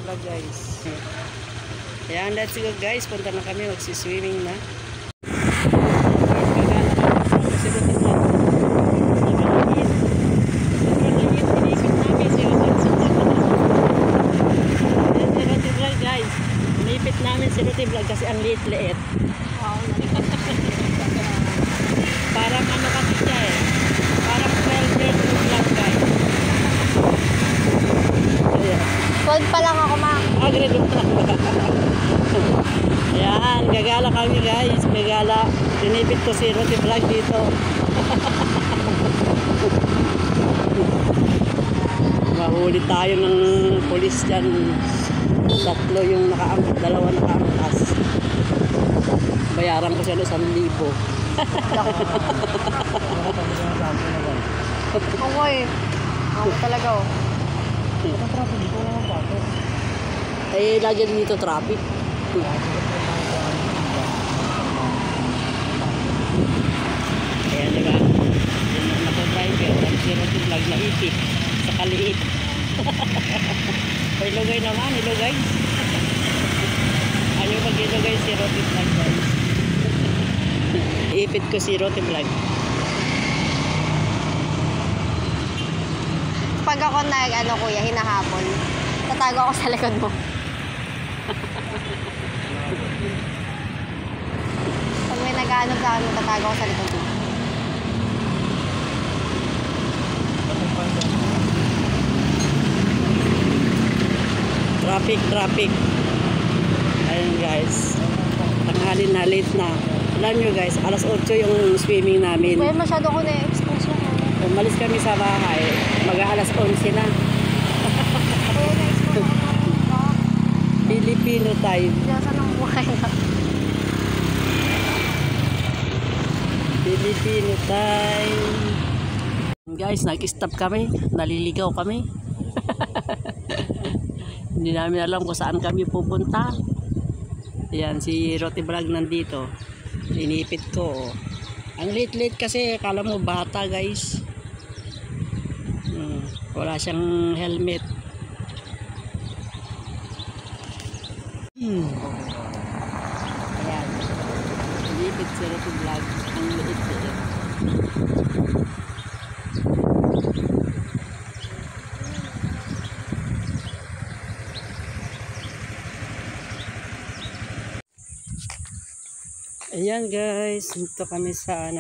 Vlog guys. Ayan, let's go guys. Punta na kami, magsiswimming na. Inipit namin si Ruti Vlog kasi ang liit-liit. Parang ano kasi siya eh. Parang 12 years old lang guys. Ayan. 12 pa lang ako, ma. Grade 1 lang ba? Ayan, gagala kami guys. Gagala. Inipit ko si Ruti Vlog dito. Mahuli tayo ng polis dyan. Tatlo yung nakaangkat, dalawa nakaangkas. Bayaran ko siya ng 1,000. Ako eh. Ako talaga oh. Eh, lagi dito traffic. Ayan, diba? Yung nako-driver, ang zero to vlog na ipit sa kaliit. Ilugay naman, ilugay. Ayaw mag-ilugay si Roti Vlog guys. Ipit ko si Roti Vlog. Pag ako ano kuya, hinahabol, tatago ako sa likod mo. Pag may nag-aanog sa akin, tatago ako sa likod mo. Traffic. Ayun guys. Tanghali na, late na. Alam nyo guys, alas 8 yung swimming namin. Kuya, masyado ko na-expose yun. Umalis kami sa bahay. Mag-alas 11 na. Kuya, na-expose ako. Filipino time. Diyasan ang buhay na. Filipino time. Guys, nag-stop kami. Naliligaw kami. Hindi namin alam kung saan kami pupunta. Ayan, si Roti Vlog nandito. Inipit ko. Oh. Ang late kasi, akala mo bata guys. Wala siyang helmet. Ayan. Inipit si Roti Vlog. Ang liit-liit. Ayan guys, dito kami sa